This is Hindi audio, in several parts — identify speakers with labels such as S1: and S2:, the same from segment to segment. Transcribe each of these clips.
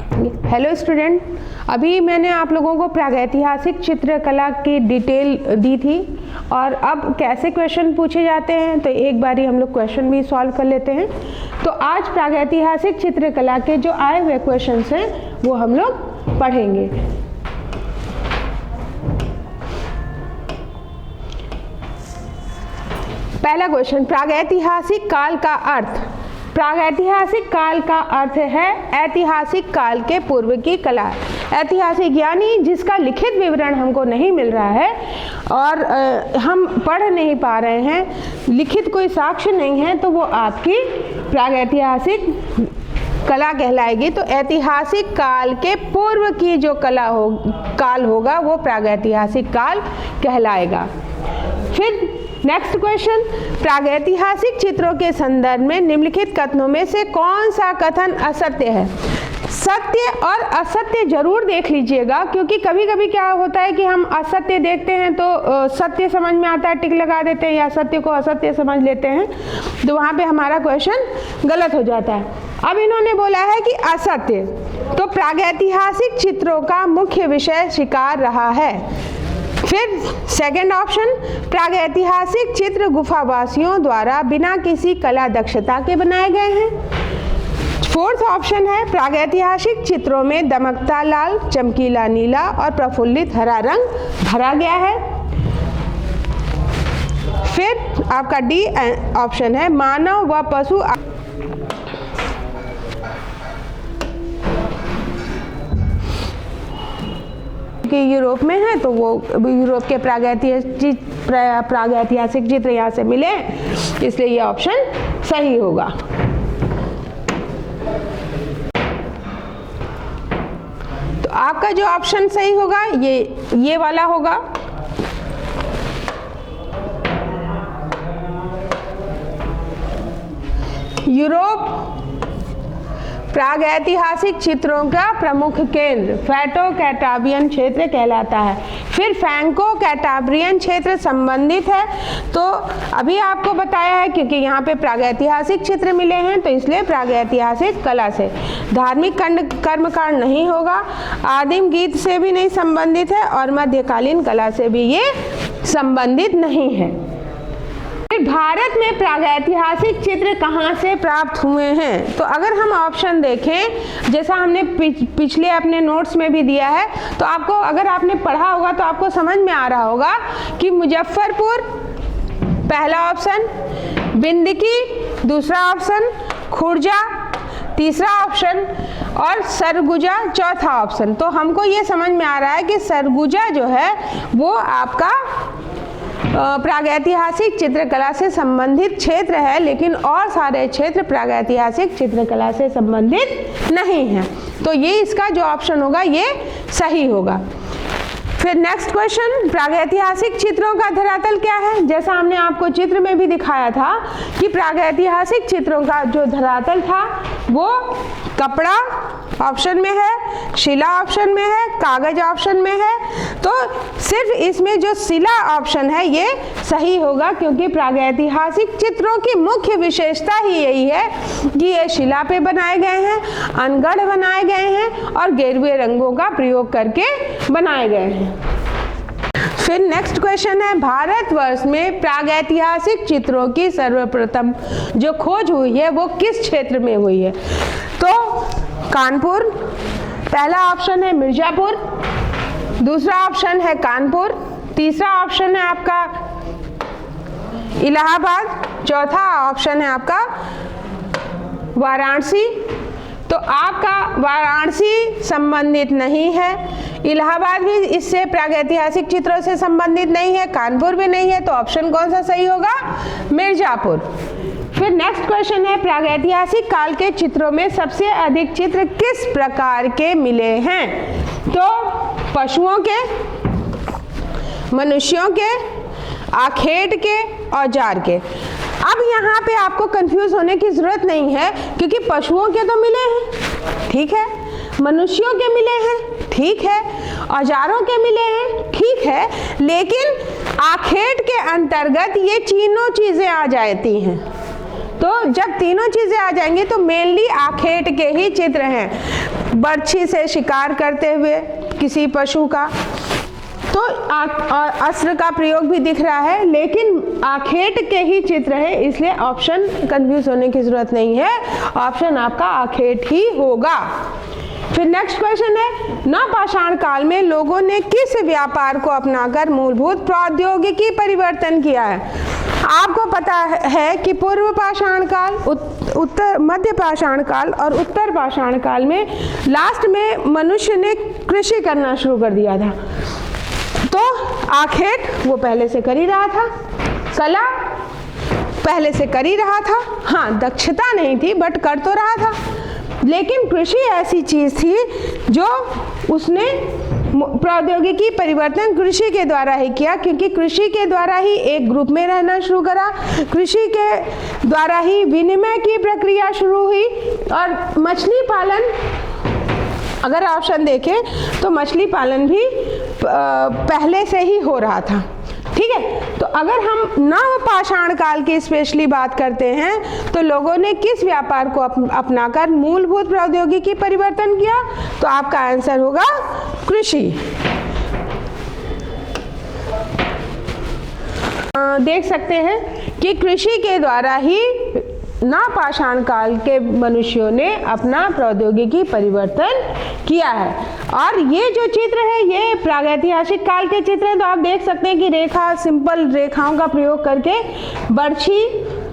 S1: हेलो स्टूडेंट, अभी मैंने आप लोगों को प्रागैतिहासिक चित्रकला की डिटेल दी थी और अब कैसे क्वेश्चन पूछे जाते हैं तो एक बारी हम लोग क्वेश्चन भी सॉल्व कर लेते हैं। तो आज प्रागैतिहासिक चित्रकला के जो आए हुए क्वेश्चंस हैं वो हम लोग पढ़ेंगे। पहला क्वेश्चन, प्रागैतिहासिक काल का अर्थ। प्रागैतिहासिक काल का अर्थ है ऐतिहासिक काल के पूर्व की कला। ऐतिहासिक यानी जिसका लिखित विवरण हमको नहीं मिल रहा है और हम पढ़ नहीं पा रहे हैं, लिखित कोई साक्ष्य नहीं है, तो वो आपकी प्रागैतिहासिक कला कहलाएगी। तो ऐतिहासिक काल के पूर्व की जो काल होगा वो प्रागैतिहासिक काल कहलाएगा। फिर नेक्स्ट क्वेश्चन, प्रागैतिहासिक चित्रों के संदर्भ में निम्नलिखित कथनों में से कौन सा कथन असत्य है? सत्य और असत्य जरूर देख लीजिएगा, क्योंकि कभी कभी क्या होता है कि हम असत्य देखते हैं तो सत्य समझ में आता है, टिक लगा देते हैं, या सत्य को असत्य समझ लेते हैं, तो वहाँ पे हमारा क्वेश्चन गलत हो जाता है। अब इन्होंने बोला है कि असत्य, तो प्रागैतिहासिक चित्रों का मुख्य विषय शिकार रहा है। फिर सेकंड ऑप्शन, प्रागैतिहासिक चित्र गुफावासियों द्वारा बिना किसी कला दक्षता के बनाए गए हैं। फोर्थ ऑप्शन है, प्रागैतिहासिक चित्रों में दमकता लाल, चमकीला नीला और प्रफुल्लित हरा रंग भरा गया है। फिर आपका डी ऑप्शन है, मानव व पशु कि यूरोप में है तो वो यूरोप के प्रागैतिहासिक चित्र यहाँ से मिले, इसलिए ये ऑप्शन सही होगा। तो आपका जो ऑप्शन सही होगा ये वाला होगा। यूरोप प्रागैतिहासिक चित्रों का प्रमुख केंद्र फैटो कैटाबियन क्षेत्र कहलाता है। फिर फ्रैंको कैटाब्रियन क्षेत्र संबंधित है, तो अभी आपको बताया है क्योंकि यहाँ पे प्रागैतिहासिक चित्र मिले हैं तो इसलिए प्रागैतिहासिक कला से। धार्मिक कर्मकांड नहीं होगा, आदिम गीत से भी नहीं संबंधित है और मध्यकालीन कला से भी ये संबंधित नहीं है। भारत में प्रागैतिहासिक चित्र कहाँ से प्राप्त हुए हैं? तो अगर हम ऑप्शन देखें, जैसा हमने पिछले अपने नोट्स में भी दिया है, तो आपको अगर आपने पढ़ा होगा तो आपको समझ में आ रहा होगा कि मुजफ्फरपुर पहला ऑप्शन, बिंदकी दूसरा ऑप्शन, खुर्जा तीसरा ऑप्शन और सरगुजा चौथा ऑप्शन। तो हमको ये समझ में आ रहा है कि सरगुजा जो है वो आपका प्रागैतिहासिक चित्रकला से संबंधित क्षेत्र है, लेकिन और सारे क्षेत्र प्रागैतिहासिक चित्रकला से संबंधित नहीं हैं। तो ये इसका जो ऑप्शन होगा ये सही होगा। फिर नेक्स्ट क्वेश्चन, प्रागैतिहासिक चित्रों का धरातल क्या है? जैसा हमने आपको चित्र में भी दिखाया था कि प्रागैतिहासिक चित्रों का जो धरातल था वो कपड़ा ऑप्शन में है, शिला ऑप्शन में है, कागज ऑप्शन में है। तो सिर्फ इसमें जो शिला ऑप्शन है ये सही होगा, क्योंकि प्रागैतिहासिक चित्रों की मुख्य विशेषता ही यही है कि ये शिला पे बनाए गए हैं, अनगढ़ बनाए गए हैं और गेरुए रंगों का प्रयोग करके बनाए गए हैं। फिर नेक्स्ट क्वेश्चन है, भारतवर्ष में प्रागैतिहासिक चित्रों की सर्वप्रथम जो खोज हुई है वो किस क्षेत्र में हुई है? तो कानपुर पहला ऑप्शन है, मिर्जापुर दूसरा ऑप्शन है कानपुर, तीसरा ऑप्शन है आपका इलाहाबाद, चौथा ऑप्शन है आपका वाराणसी। तो आपका वाराणसी संबंधित नहीं है, इलाहाबाद भी इससे प्रागैतिहासिक चित्रों से संबंधित नहीं है, कानपुर भी नहीं है, तो ऑप्शन कौन सा सही होगा? मिर्जापुर। फिर नेक्स्ट क्वेश्चन है, प्रागैतिहासिक काल के चित्रों में सबसे अधिक चित्र किस प्रकार के मिले हैं? तो पशुओं के, मनुष्यों के, आखेट के, औजार के। अब यहाँ पे आपको कंफ्यूज होने की जरूरत नहीं है, क्योंकि पशुओं के तो मिले हैं, ठीक है, मनुष्यों के मिले हैं, ठीक है, औजारों के मिले हैं, ठीक है, लेकिन आखेट के अंतर्गत ये तीनों चीजें आ जाती हैं। तो जब तीनों चीजें आ जाएंगी तो मेनली आखेट के ही चित्र हैं। बर्छी से शिकार करते हुए किसी पशु का, तो अस्त्र का प्रयोग भी दिख रहा है, लेकिन आखेट के ही चित्र है, इसलिए ऑप्शन कंफ्यूज होने की जरूरत नहीं है, ऑप्शन आपका आखेट ही होगा। फिर नेक्स्ट क्वेश्चन है, नवपाषाण काल में लोगों ने किस व्यापार को अपनाकर मूलभूत प्रौद्योगिकी परिवर्तन किया है? आपको पता है कि पूर्व पाषाण काल, उत्तर मध्य पाषाण काल और उत्तर पाषाण काल में लास्ट में मनुष्य ने कृषि करना शुरू कर दिया था। तो आखेट वो पहले से कर ही रहा था, कला पहले से कर ही रहा था, हाँ दक्षता नहीं थी बट कर तो रहा था। लेकिन कृषि ऐसी चीज थी जो उसने प्रौद्योगिकी परिवर्तन कृषि के द्वारा ही किया, क्योंकि कृषि के द्वारा ही एक ग्रुप में रहना शुरू करा, कृषि के द्वारा ही विनिमय की प्रक्रिया शुरू हुई। और मछली पालन, अगर ऑप्शन देखें तो मछली पालन भी पहले से ही हो रहा था। ठीक है, तो अगर हम नवपाषाण काल की स्पेशली बात करते हैं तो लोगों ने किस व्यापार को अपनाकर मूलभूत प्रौद्योगिकी परिवर्तन किया? तो आपका आंसर होगा कृषि। देख सकते हैं कि कृषि के द्वारा ही नवपाषाण काल के मनुष्यों ने अपना प्रौद्योगिकी परिवर्तन किया है। और ये जो चित्र है ये प्रागैतिहासिक काल के चित्र हैं। तो आप देख सकते हैं कि रेखा, सिंपल रेखाओं का प्रयोग करके बर्छी,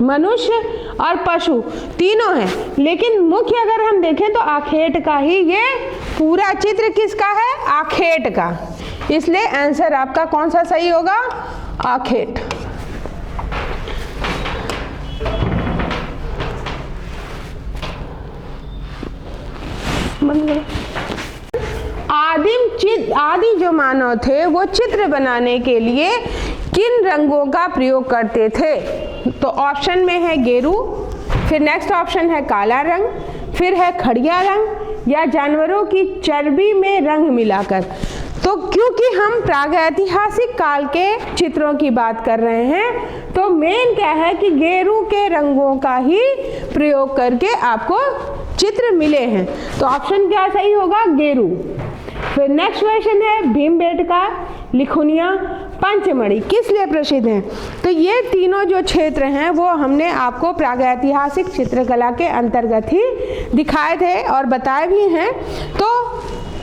S1: मनुष्य और पशु तीनों हैं, लेकिन मुख्य अगर हम देखें तो आखेट का ही ये पूरा चित्र किसका है? आखेट का। इसलिए आंसर आपका कौन सा सही होगा? आखेट। आदि जो मानव थे वो चित्र बनाने के लिए किन रंगों का प्रयोग करते थे? तो ऑप्शन में है गेरू, फिर नेक्स्ट ऑप्शन है काला रंग, फिर है खड़िया रंग, या जानवरों की चर्बी में रंग मिलाकर। तो क्योंकि हम प्रागैतिहासिक काल के चित्रों की बात कर रहे हैं तो मेन क्या है कि गेरू के रंगों का ही प्रयोग करके आपको चित्र मिले हैं। तो ऑप्शन क्या सही होगा? गेरू। फिर नेक्स्ट क्वेश्चन है, भीमबेटका, लिखुनिया, पंचमढ़ी किस लिए प्रसिद्ध हैं? तो ये तीनों जो क्षेत्र हैं वो हमने आपको प्रागैतिहासिक चित्रकला के अंतर्गत ही दिखाए थे और बताए भी हैं। तो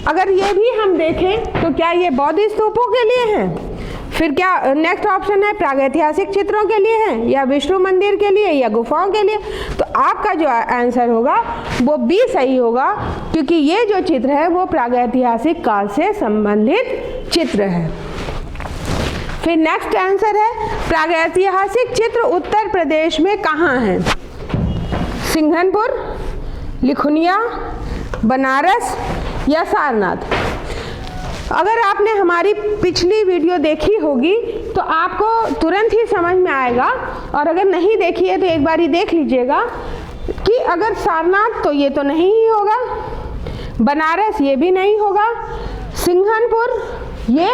S1: अगर ये भी हम देखें तो क्या ये बौद्ध स्तूपों के लिए हैं? फिर क्या नेक्स्ट ऑप्शन है प्रागैतिहासिक चित्रों के लिए है, या विष्णु मंदिर के लिए, या गुफाओं के लिए? तो आपका जो आंसर होगा वो बी सही होगा, क्योंकि ये जो चित्र है वो प्रागैतिहासिक काल से संबंधित चित्र है। फिर नेक्स्ट आंसर है, प्रागैतिहासिक चित्र उत्तर प्रदेश में कहाँ हैं? सिंघनपुर, लिखुनिया, बनारस या सारनाथ? अगर आपने हमारी पिछली वीडियो देखी होगी तो आपको तुरंत ही समझ में आएगा, और अगर नहीं देखी है तो एक बार ही देख लीजिएगा कि अगर सारनाथ तो ये तो नहीं ही होगा, बनारस ये भी नहीं होगा, सिंघनपुर ये,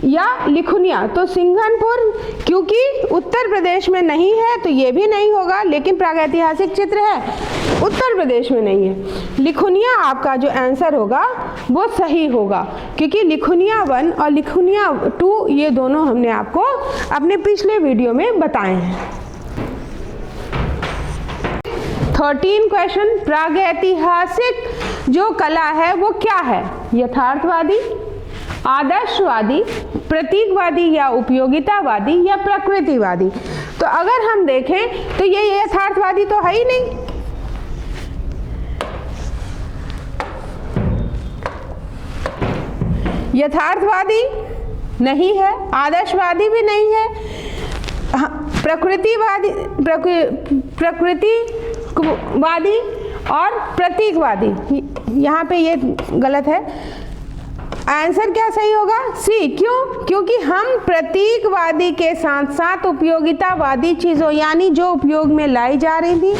S1: या लिखुनिया। तो सिंघनपुर क्योंकि उत्तर प्रदेश में नहीं है तो ये भी नहीं होगा, लेकिन प्रागैतिहासिक चित्र है, उत्तर प्रदेश में नहीं है। लिखुनिया आपका जो आंसर होगा वो सही होगा, क्योंकि लिखुनिया 1 और लिखुनिया 2 ये दोनों हमने आपको अपने पिछले वीडियो में बताए हैं। 13 क्वेश्चन, प्रागैतिहासिक जो कला है वो क्या है? यथार्थवादी, आदर्शवादी, प्रतीकवादी या उपयोगितावादी या प्रकृतिवादी? तो अगर हम देखें तो ये यथार्थवादी तो है ही नहीं, यथार्थवादी नहीं है, आदर्शवादी भी नहीं है, प्रकृतिवादी और प्रतीकवादी, यहाँ पे ये गलत है। आंसर क्या सही होगा? सी। क्यों? क्योंकि हम प्रतीकवादी के साथ साथ उपयोगितावादी चीज़ों, यानी जो उपयोग में लाई जा रही थी,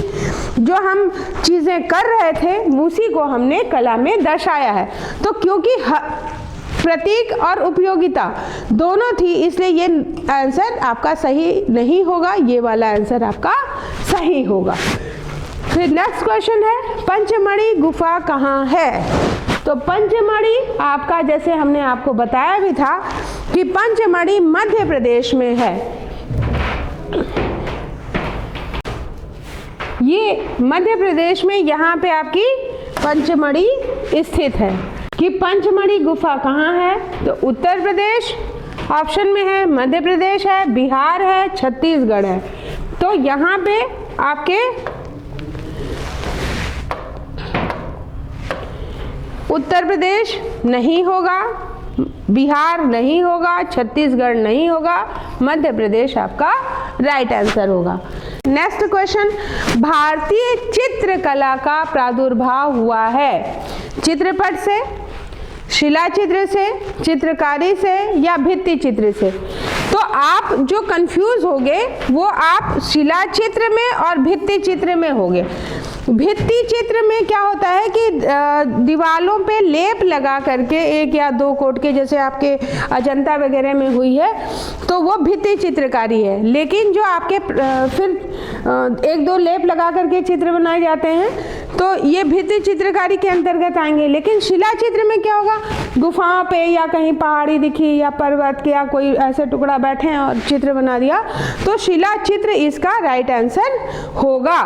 S1: जो हम चीज़ें कर रहे थे, उसी को हमने कला में दर्शाया है। तो क्योंकि प्रतीक और उपयोगिता दोनों थी, इसलिए ये आंसर आपका सही नहीं होगा, ये वाला आंसर आपका सही होगा। फिर नेक्स्ट क्वेश्चन है, पंचमढ़ी गुफा कहाँ है? तो पंचमढ़ी आपका, जैसे हमने आपको बताया भी था कि पंचमढ़ी मध्य प्रदेश में है। ये मध्य प्रदेश में यहाँ पे आपकी पंचमढ़ी स्थित है। कि पंचमढ़ी गुफा कहाँ है? तो उत्तर प्रदेश ऑप्शन में है, मध्य प्रदेश है, बिहार है, छत्तीसगढ़ है। तो यहाँ पे आपके उत्तर प्रदेश नहीं होगा, बिहार नहीं होगा, छत्तीसगढ़ नहीं होगा, मध्य प्रदेश आपका राइट आंसर होगा। नेक्स्ट क्वेश्चन, भारतीय चित्रकला का प्रादुर्भाव हुआ है चित्रपट से, शिलाचित्र से, चित्रकारी से या भित्ति चित्र से? तो आप जो कंफ्यूज होगे वो आप शिलाचित्र में और भित्ति चित्र में होगे। भित्ति चित्र में क्या होता है कि दीवालों पे लेप लगा करके एक या दो कोट के, जैसे आपके अजंता वगैरह में हुई है, तो वो भित्ति चित्रकारी है। लेकिन जो आपके फिर एक दो लेप लगा करके चित्र बनाए जाते हैं, तो ये भित्ति चित्रकारी के अंतर्गत आएंगे। लेकिन शिला चित्र में क्या होगा, गुफाओं पे या कहीं पहाड़ी दिखी या पर्वत के या कोई ऐसे टुकड़ा बैठे हैं और चित्र बना दिया, तो शिला चित्र इसका राइट आंसर होगा।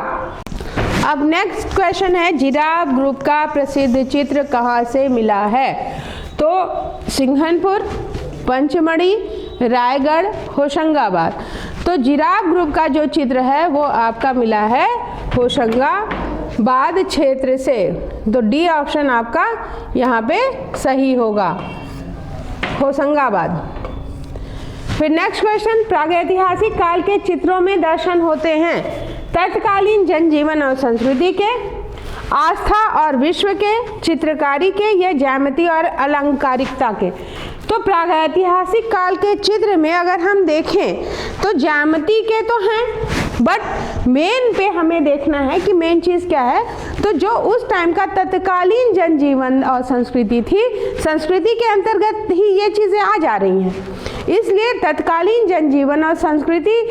S1: अब नेक्स्ट क्वेश्चन है, जिराफ ग्रुप का प्रसिद्ध चित्र कहाँ से मिला है? तो सिंघनपुर, पंचमढ़ी, रायगढ़, होशंगाबाद। तो जिराफ ग्रुप का जो चित्र है वो आपका मिला है होशंगाबाद क्षेत्र से। तो डी ऑप्शन आपका यहाँ पे सही होगा, होशंगाबाद। फिर नेक्स्ट क्वेश्चन, प्रागैतिहासिक काल के चित्रों में दर्शन होते हैं तत्कालीन जनजीवन और संस्कृति के, आस्था और विश्व के, चित्रकारी के या ज्यामिति और अलंकारिकता के। तो प्रागैतिहासिक काल के चित्र में अगर हम देखें तो ज्यामिति के तो हैं, बट मेन पे हमें देखना है कि मेन चीज़ क्या है। तो जो उस टाइम का तत्कालीन जनजीवन और संस्कृति थी, संस्कृति के अंतर्गत ही ये चीज़ें आ जा रही हैं। इसलिए तत्कालीन जनजीवन और संस्कृति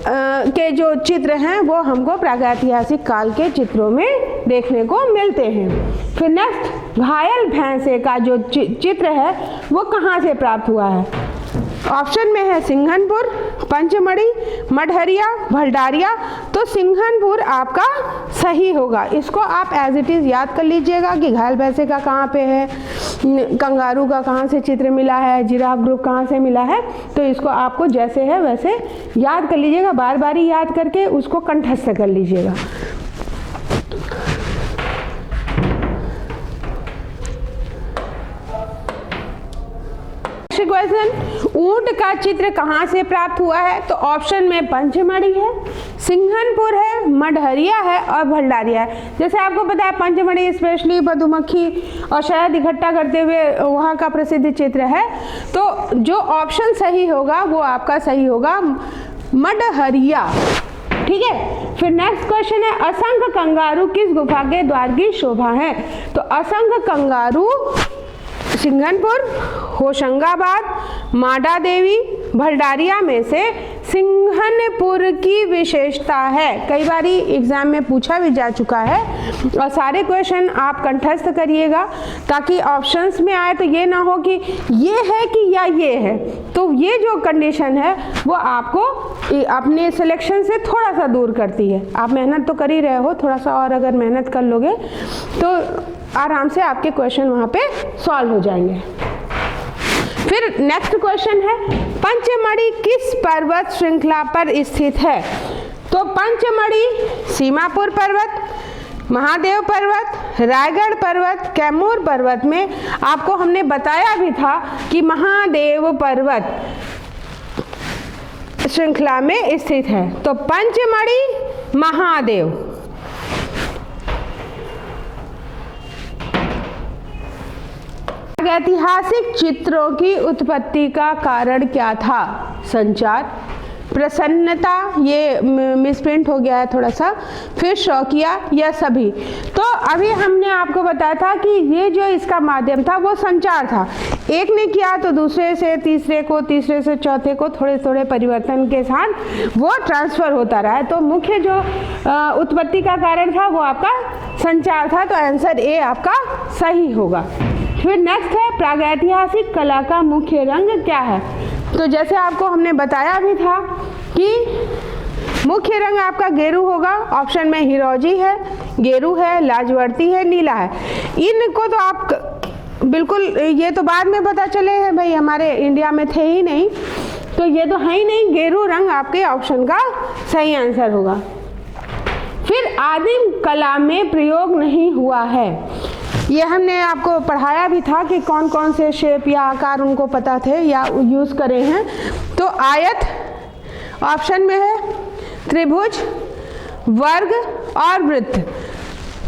S1: के जो चित्र हैं वो हमको प्रागैतिहासिक काल के चित्रों में देखने को मिलते हैं। फिर नेक्स्ट, घायल भैंसे का जो चित्र है वो कहाँ से प्राप्त हुआ है? ऑप्शन में है सिंघनपुर, पंचमढ़ी, मढ़हरिया, भलडारिया। तो सिंघनपुर आपका सही होगा। इसको आप एज इट इज़ याद कर लीजिएगा कि घायल भैंसे का कहाँ पे है, कंगारू का कहाँ से चित्र मिला है, जिराफ ग्रुप कहाँ से मिला है। तो इसको आपको जैसे है वैसे याद कर लीजिएगा, बार बार ही याद करके उसको कंठस्थ कर लीजिएगा। क्वेश्चन, ऊंट का चित्र कहाँ से प्राप्त हुआ है? तो ऑप्शन में पंचमढ़ी है, सिंघनपुर है, मढ़हरिया है और भलडारिया है। जैसे आपको पता है पंचमढ़ी स्पेशली मधुमक्खी और शहद इकट्ठा करते हुए वहाँ का प्रसिद्ध चित्र है। तो जो ऑप्शन सही होगा वो आपका सही होगा, मढ़हरिया। ठीक है। फिर नेक्स्ट क्वेश्चन है, असंख्य कंगारू किस गुफा के द्वार की शोभा है? तो असंख्य कंगारू सिंघनपुर, होशंगाबाद, माडा देवी, भलडारिया में से सिंघनपुर की विशेषता है। कई बारी एग्जाम में पूछा भी जा चुका है और सारे क्वेश्चन आप कंठस्थ करिएगा ताकि ऑप्शंस में आए तो ये ना हो कि ये है कि या ये है। तो ये जो कंडीशन है वो आपको अपने सिलेक्शन से थोड़ा सा दूर करती है। आप मेहनत तो कर ही रहे हो, थोड़ा सा और अगर मेहनत कर लोगे तो आराम से आपके क्वेश्चन वहाँ पे सॉल्व हो जाएंगे। फिर नेक्स्ट क्वेश्चन है, पंचमढ़ी किस पर्वत श्रृंखला पर स्थित है? तो पंचमढ़ी सीमापुर पर्वत, महादेव पर्वत, रायगढ़ पर्वत, कैमूर पर्वत में आपको हमने बताया भी था कि महादेव पर्वत श्रृंखला में स्थित है। तो पंचमढ़ी, महादेव। ऐतिहासिक चित्रों की उत्पत्ति का कारण क्या था? संचार, प्रसन्नता, ये मिसप्रिंट हो गया है थोड़ा सा, फिर शौकिया या सभी। तो अभी हमने आपको बताया था कि ये जो इसका माध्यम था वो संचार था, एक ने किया तो दूसरे से तीसरे को, तीसरे से चौथे को, थोड़े थोड़े परिवर्तन के साथ वो ट्रांसफर होता रहा है। तो मुख्य जो उत्पत्ति का कारण था वो आपका संचार था, तो आंसर ए आपका सही होगा। फिर नेक्स्ट है प्रागैतिहासिक कला का मुख्य रंग क्या है। तो जैसे आपको हमने बताया भी था कि मुख्य रंग आपका गेरू होगा। ऑप्शन में हिरोजी है, गेरू है, लाजवर्ती है, नीला है। इनको तो आप बिल्कुल, ये तो बाद में पता चले हैं भाई, हमारे इंडिया में थे ही नहीं, तो ये तो है ही नहीं। गेरू रंग आपके ऑप्शन का सही आंसर होगा। फिर आदिम कला में प्रयोग नहीं हुआ है, ये हमने आपको पढ़ाया भी था कि कौन कौन से शेप या आकार उनको पता थे या यूज़ करे हैं। तो आयत ऑप्शन में है, त्रिभुज, वर्ग और वृत्त।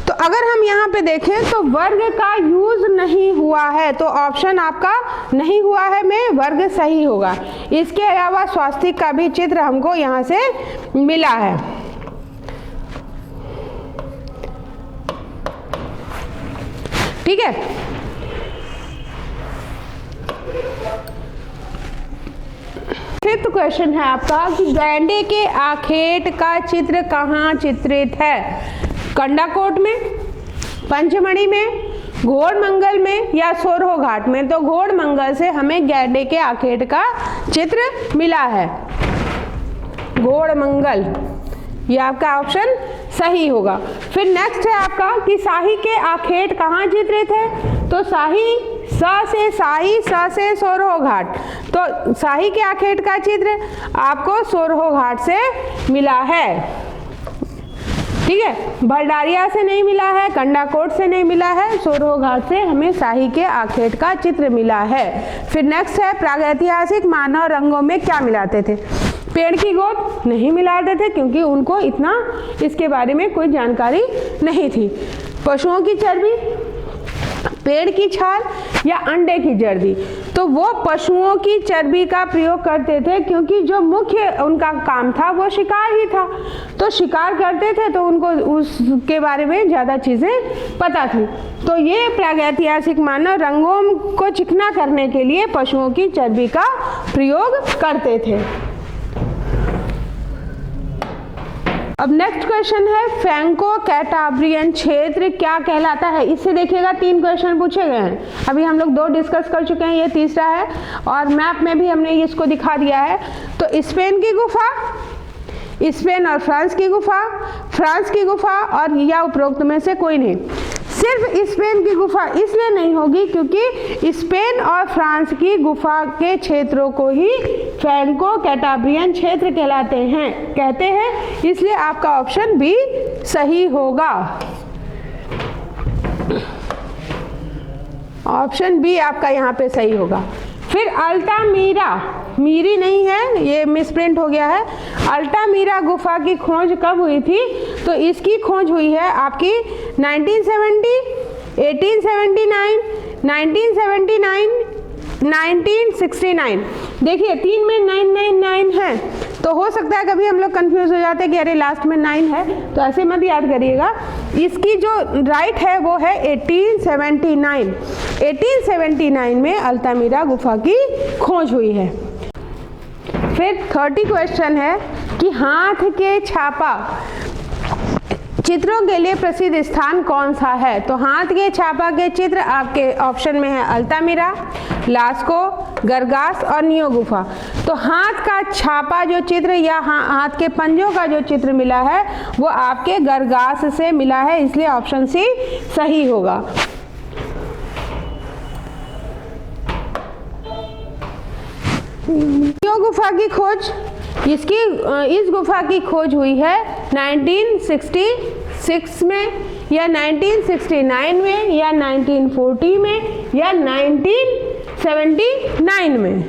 S1: तो अगर हम यहाँ पे देखें तो वर्ग का यूज नहीं हुआ है, तो ऑप्शन आपका नहीं हुआ है में वर्ग सही होगा। इसके अलावा स्वास्तिक का भी चित्र हमको यहाँ से मिला है। ठीक है, फिफ्थ क्वेश्चन है आपका कि गैंडे के आखेट का चित्र कहाँ चित्रित है। कंडाकोट में, पंचमढ़ी में, घोड़मंगल में या सोरहो घाट में। तो घोड़मंगल से हमें गैंडे के आखेट का चित्र मिला है, घोड़मंगल, ये आपका ऑप्शन सही होगा। फिर नेक्स्ट है आपका कि शाही के आखेट कहाँ चित्रित है। तो शाही, स से शाही, स से सोरहो घाट। तो शाही के आखेट का चित्र आपको सोरहो घाट से मिला है। ठीक है, भरडारिया से नहीं मिला है, कंडाकोट से नहीं मिला है, सोरहो घाट से हमें शाही के आखेट का चित्र मिला है। फिर नेक्स्ट है प्रागैतिहासिक मानव रंगों में क्या मिलाते थे। पेड़ की गोद नहीं मिलाते थे क्योंकि उनको इतना इसके बारे में कोई जानकारी नहीं थी। पशुओं की चर्बी, पेड़ की छाल या अंडे की जर्दी। तो वो पशुओं की चर्बी का प्रयोग करते थे क्योंकि जो मुख्य उनका काम था वो शिकार ही था, तो शिकार करते थे तो उनको उसके बारे में ज़्यादा चीज़ें पता थी। तो ये प्रागैतिहासिक मानव रंगों को चिकना करने के लिए पशुओं की चर्बी का प्रयोग करते थे। अब नेक्स्ट क्वेश्चन है फ्रैंको कैटाब्रियन क्षेत्र क्या कहलाता है। इससे देखिएगा 3 क्वेश्चन पूछे गए हैं, अभी हम लोग 2 डिस्कस कर चुके हैं, ये तीसरा है और मैप में भी हमने इसको दिखा दिया है। तो स्पेन की गुफा, स्पेन और फ्रांस की गुफा, फ्रांस की गुफा और या उपरोक्त में से कोई नहीं। सिर्फ स्पेन की गुफा इसलिए नहीं होगी क्योंकि स्पेन और फ्रांस की गुफा के क्षेत्रों को ही फ्रैंको कैटाब्रियन क्षेत्र कहते हैं, इसलिए आपका ऑप्शन बी सही होगा। ऑप्शन बी आपका यहाँ पे सही होगा। फिर अल्टामीरा, मीरी नहीं है, ये मिसप्रिंट हो गया है। अल्टामीरा गुफा की खोज कब हुई थी। तो इसकी खोज हुई है आपकी 1970, 1879, 1979, 1969। देखिए 3 में 999 है, तो हो सकता है कभी हम लोग कंफ्यूज हो जाते हैं कि अरे लास्ट में 9 है, तो ऐसे मत याद करिएगा। इसकी जो राइट है वो है 1879। 1879 में अल्टामीरा गुफा की खोज हुई है। फिर 30 क्वेश्चन है कि हाथ के छापा चित्रों के लिए प्रसिद्ध स्थान कौन सा है। तो हाथ के छापा के चित्र आपके ऑप्शन में है अल्टामीरा, लास्को, गरगास और नियो गुफा। तो हाथ का छापा जो चित्र या हाथ के पंजों का जो चित्र मिला है वो आपके गरगास से मिला है, इसलिए ऑप्शन सी सही होगा। नियो गुफा की खोज, इस गुफा की खोज हुई है 1966 में या 1969 में या 1940 में या 1979 में।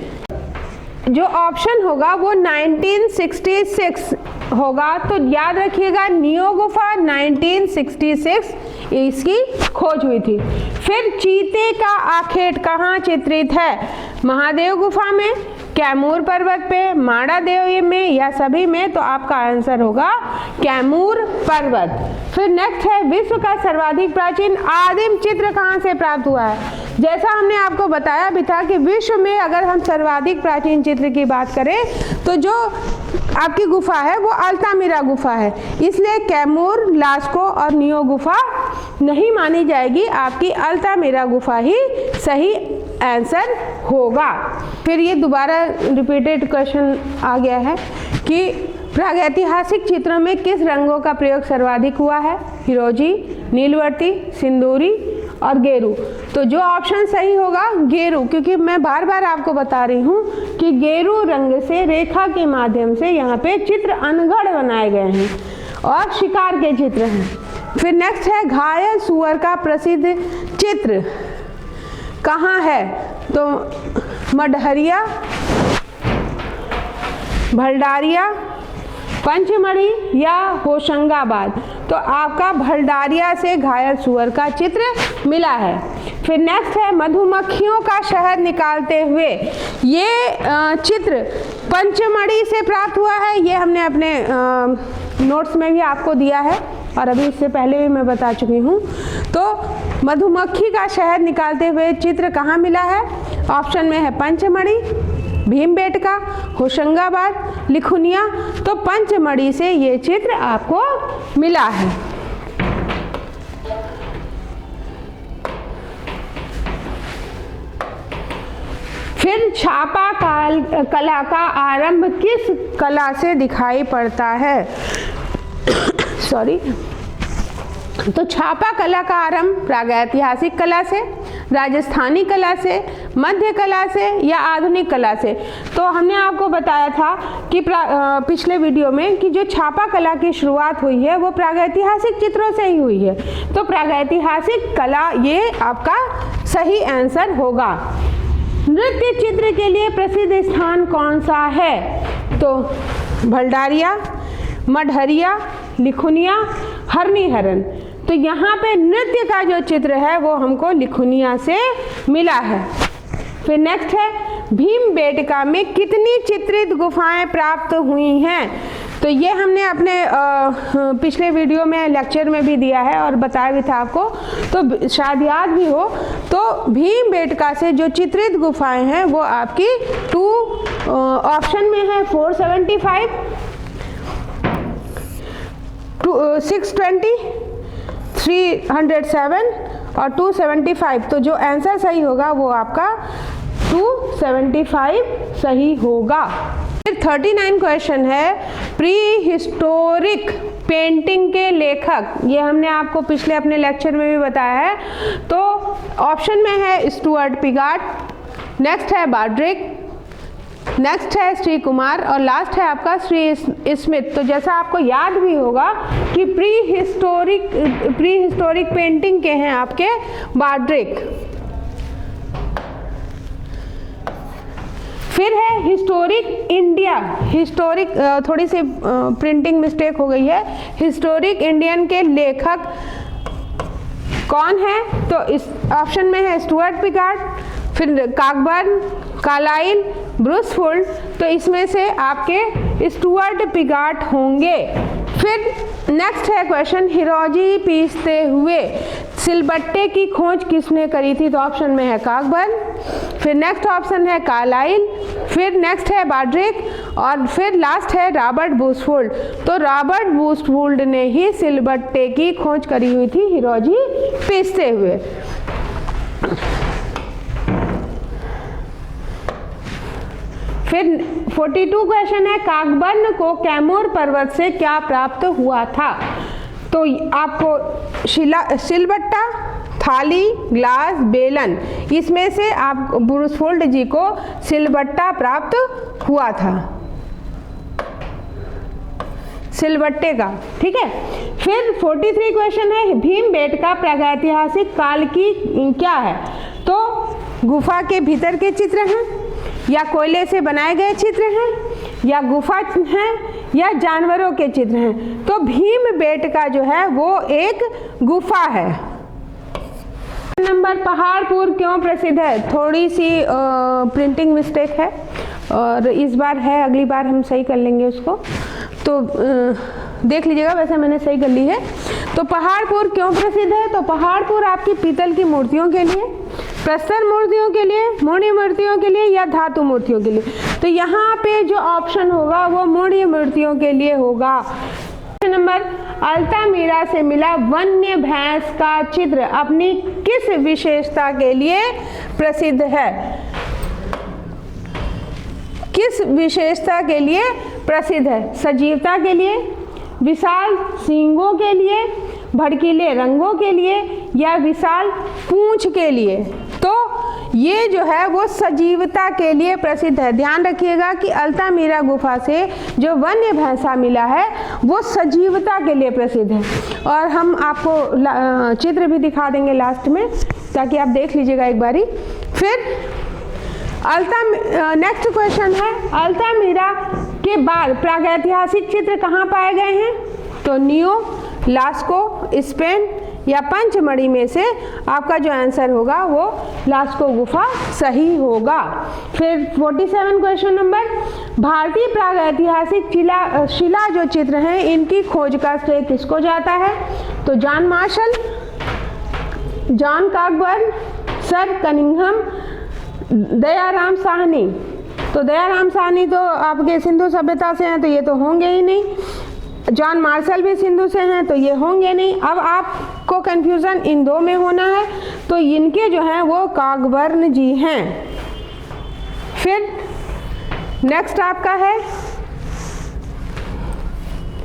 S1: जो ऑप्शन होगा वो 1966 होगा, तो याद रखिएगा नियो गुफा 1966 इसकी खोज हुई थी। फिर चीते का आखेट कहाँ चित्रित है। महादेव गुफा में, कैमूर पर्वत पे, माणा देव में या सभी में? तो आपका आंसर होगा कैमूर पर्वत। फिर नेक्स्ट है विश्व का सर्वाधिक प्राचीन आदिम चित्र कहाँ से प्राप्त हुआ है? जैसा हमने आपको बताया भी था कि विश्व में अगर हम सर्वाधिक प्राचीन चित्र की बात करें तो जो आपकी गुफा है वो अल्तामिरा गुफा है, इसलिए कैमूर, लास्को और नियो गुफा नहीं मानी जाएगी, आपकी अल्तामिरा गुफा ही सही आंसर होगा। फिर ये दोबारा रिपीटेड क्वेश्चन आ गया है कि प्रागैतिहासिक चित्रों में किस रंगों का प्रयोग सर्वाधिक हुआ है? हिरोजी, नीलवर्ती, सिंदूरी और गेरू। तो जो ऑप्शन सही होगा गेरू, क्योंकि मैं बार बार आपको बता रही हूँ कि गेरू रंग से रेखा के माध्यम से यहाँ पे चित्र अनगढ़ बनाए गए हैं और शिकार के चित्र हैं। फिर नेक्स्ट है घायल सुअर का प्रसिद्ध चित्र कहाँ है? तो मडहरिया, भलडारिया, पंचमढ़ी या होशंगाबाद? तो आपका भलडारिया से घायल सुअर का चित्र मिला है। फिर नेक्स्ट है मधुमक्खियों का शहद निकालते हुए, ये चित्र पंचमढ़ी से प्राप्त हुआ है। ये हमने अपने नोट्स में भी आपको दिया है और अभी इससे पहले भी मैं बता चुकी हूँ। तो मधुमक्खी का शहद निकालते हुए चित्र कहाँ मिला है? ऑप्शन में है पंचमढ़ी, भीमबेटका, होशंगाबाद, लिखुनिया। तो पंचमढ़ी से ये चित्र आपको मिला है। फिर छापा कला का आरंभ किस कला से दिखाई पड़ता है? सॉरी। तो छापा कला का आरंभ प्रागैतिहासिक कला से, राजस्थानी कला से, मध्य कला से या आधुनिक कला से? तो हमने आपको बताया था कि पिछले वीडियो में कि जो छापा कला की शुरुआत हुई है वो प्रागैतिहासिक चित्रों से ही हुई है। तो प्रागैतिहासिक कला ये आपका सही आंसर होगा। नृत्य चित्र के लिए प्रसिद्ध स्थान कौन सा है? तो भलडारिया, मडहरिया, लिखुनिया, हरनीहरन। तो यहाँ पे नृत्य का जो चित्र है वो हमको लिखुनिया से मिला है। फिर नेक्स्ट है भीमबेटका में कितनी चित्रित गुफाएं प्राप्त हुई हैं? तो ये हमने अपने पिछले वीडियो में लेक्चर में भी दिया है और बताया भी था आपको, तो शायद याद भी हो। तो भीमबेटका से जो चित्रित गुफाएं हैं वो आपकी ऑप्शन में है 475, 620, 307 और 275। तो जो आंसर सही होगा वो आपका 275 सही होगा। फिर 39 क्वेश्चन है प्री हिस्टोरिक पेंटिंग के लेखक, ये हमने आपको पिछले अपने लेक्चर में भी बताया है। तो ऑप्शन में है स्टुअर्ट पिगाट, नेक्स्ट है बाड्रिक, नेक्स्ट है श्री कुमार और लास्ट है आपका श्री स्मिथ। तो जैसा आपको याद भी होगा कि प्री हिस्टोरिक पेंटिंग के हैं आपके बाड्रिक। फिर है हिस्टोरिक इंडिया, हिस्टोरिक थोड़ी सी प्रिंटिंग मिस्टेक हो गई है, हिस्टोरिक इंडियन के लेखक कौन है? तो इस ऑप्शन में है स्टुअर्ट पिगाट, फिर काकबर्न, कार्लाइल, ब्रूसफोल्ड। तो इसमें से आपके स्टुअर्ट पिगाट होंगे। फिर नेक्स्ट है क्वेश्चन हिरोजी पीसते हुए सिलबट्टे की खोज किसने करी थी? तो ऑप्शन में है काकबर्न, फिर नेक्स्ट ऑप्शन है कार्लाइल, फिर नेक्स्ट है बाड्रिक और फिर लास्ट है रॉबर्ट ब्रूसफोल्ड। तो रॉबर्ट ब्रूसफोल्ड ने ही सिलबट्टे की खोज करी हुई थी हिरोजी पीसते हुए। फिर 42 क्वेश्चन है काकबर्न को कैमूर पर्वत से क्या प्राप्त हुआ था? तो आपको सिलबट्टा, थाली, ग्लास, बेलन, इसमें से आप ब्रूसफोल्ड जी को सिलबट्टा प्राप्त हुआ था, सिलबट्टे का, ठीक है। फिर 43 क्वेश्चन है भीमबेटका प्रागैतिहासिक काल की क्या है? तो गुफा के भीतर के चित्र हैं या कोयले से बनाए गए चित्र हैं या गुफा हैं या जानवरों के चित्र हैं? तो भीमबेटका जो है वो एक गुफा है। नंबर पहाड़पुर क्यों प्रसिद्ध है? थोड़ी सी प्रिंटिंग मिस्टेक है। और इस बार है, अगली बार हम सही कर लेंगे उसको, तो देख लीजिएगा। वैसे मैंने सही कर ली है। तो पहाड़पुर क्यों प्रसिद्ध है? तो पहाड़पुर आपकी पीतल की मूर्तियों के लिए, प्रस्तर मूर्तियों के लिए, मूर्ति मूर्तियों के लिए या धातु मूर्तियों के लिए। तो यहाँ पे जो ऑप्शन होगा वो मूर्ति मूर्तियों के लिए होगा। नंबर, अल्तामिरा से मिला वन्य भैंस का चित्र अपनी किस विशेषता के लिए प्रसिद्ध है? किस विशेषता के लिए प्रसिद्ध है? सजीवता के लिए, विशाल सींगों के लिए, भड़कीले रंगों के लिए या विशाल पूंछ के लिए। तो ये जो है वो सजीवता के लिए प्रसिद्ध है। ध्यान रखिएगा कि अल्तामिरा गुफा से जो वन्य भैंसा मिला है वो सजीवता के लिए प्रसिद्ध है। और हम आपको चित्र भी दिखा देंगे लास्ट में, ताकि आप देख लीजिएगा एक बारी। फिर नेक्स्ट क्वेश्चन है, अल्तामिरा के बाद प्रागैतिहासिक चित्र कहाँ पाए गए हैं? तो न्यू, लास्को, स्पेन या पंचमढ़ी में से आपका जो आंसर होगा वो लास्को गुफा सही होगा। फिर 47 क्वेश्चन नंबर, भारतीय प्रागैतिहासिक शिला जो चित्र हैं इनकी खोज का श्रेय किसको जाता है? तो John Marshall, John Cockburn, sir Cunningham, Dayaram Sahni. तो दयाराम साहनी तो आपके सिंधु सभ्यता से हैं, तो ये तो होंगे ही नहीं। जॉन मार्शल भी सिंधु से हैं, तो ये होंगे नहीं। अब आपको कंफ्यूजन इन दो में होना है, तो इनके जो हैं वो कॉकबर्न जी हैं। फिर नेक्स्ट आपका है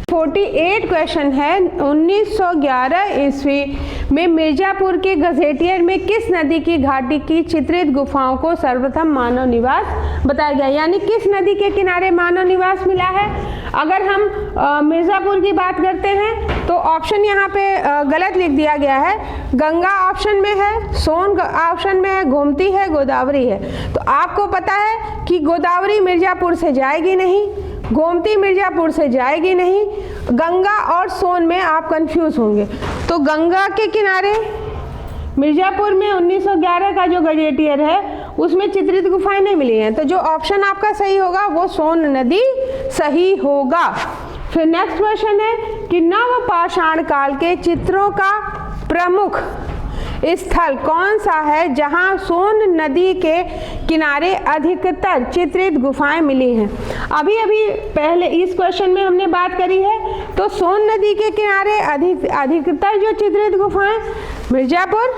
S1: 48 क्वेश्चन है, 1911 ईस्वी में मिर्जापुर के गजेटियर में किस नदी की घाटी की चित्रित गुफाओं को सर्वप्रथम मानव निवास बताया गया? यानी किस नदी के किनारे मानव निवास मिला है? अगर हम मिर्जापुर की बात करते हैं तो ऑप्शन यहाँ पे गलत लिख दिया गया है। गंगा ऑप्शन में है, सोन ऑप्शन में है, गोमती है, गोदावरी है। तो आपको पता है कि गोदावरी मिर्जापुर से जाएगी नहीं, गोमती मिर्जापुर से जाएगी नहीं, गंगा और सोन में आप कंफ्यूज होंगे। तो गंगा के किनारे मिर्जापुर में 1911 का जो गजेटियर है उसमें चित्रित गुफाएं नहीं मिली हैं। तो जो ऑप्शन आपका सही होगा वो सोन नदी सही होगा। फिर नेक्स्ट क्वेश्चन है कि नवपाषाण काल के चित्रों का प्रमुख स्थल कौन सा है जहां सोन नदी के किनारे अधिकतर चित्रित गुफाएं मिली हैं? अभी अभी पहले इस क्वेश्चन में हमने बात करी है, तो सोन नदी के किनारे अधिकतर जो चित्रित गुफाएं मिर्जापुर,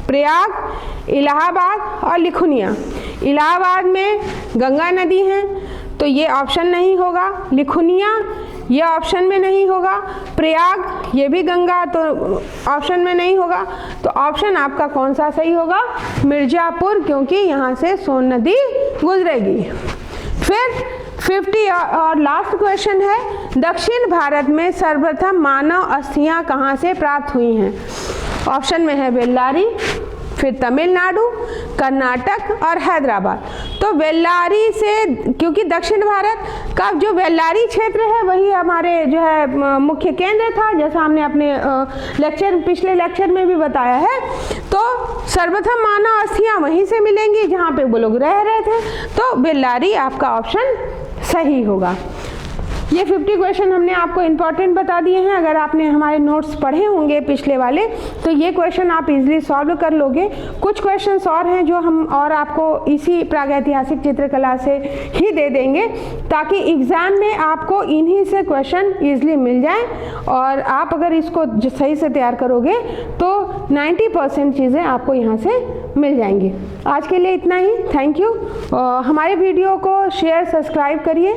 S1: प्रयाग, इलाहाबाद और लिखुनिया। इलाहाबाद में गंगा नदी है, तो ये ऑप्शन नहीं होगा। लिखुनिया ये ऑप्शन में नहीं होगा। प्रयाग ये भी गंगा, तो ऑप्शन में नहीं होगा। तो ऑप्शन आपका कौन सा सही होगा? मिर्जापुर, क्योंकि यहाँ से सोन नदी गुजरेगी। फिर 50 और लास्ट क्वेश्चन है, दक्षिण भारत में सर्वप्रथम मानव अस्थियां कहाँ से प्राप्त हुई हैं? ऑप्शन में है बेल्लारी, फिर तमिलनाडु, कर्नाटक और हैदराबाद। तो बेल्लारी से, क्योंकि दक्षिण भारत का जो बेल्लारी क्षेत्र है वही हमारे जो है मुख्य केंद्र था, जैसा हमने अपने पिछले लेक्चर में भी बताया है। तो सर्वप्रथम मानव अस्थियां वहीं से मिलेंगी जहाँ पे वो लोग रह रहे थे। तो बेल्लारी आपका ऑप्शन सही होगा। ये 50 क्वेश्चन हमने आपको इम्पॉर्टेंट बता दिए हैं। अगर आपने हमारे नोट्स पढ़े होंगे पिछले वाले, तो ये क्वेश्चन आप इजीली सॉल्व कर लोगे। कुछ क्वेश्चंस और हैं जो हम और आपको इसी प्रागैतिहासिक चित्रकला से ही दे देंगे, ताकि एग्ज़ाम में आपको इन्हीं से क्वेश्चन इजीली मिल जाए। और आप अगर इसको सही से तैयार करोगे तो 90% चीज़ें आपको यहाँ से मिल जाएंगी। आज के लिए इतना ही। Thank you. हमारे वीडियो को शेयर, सब्सक्राइब करिए।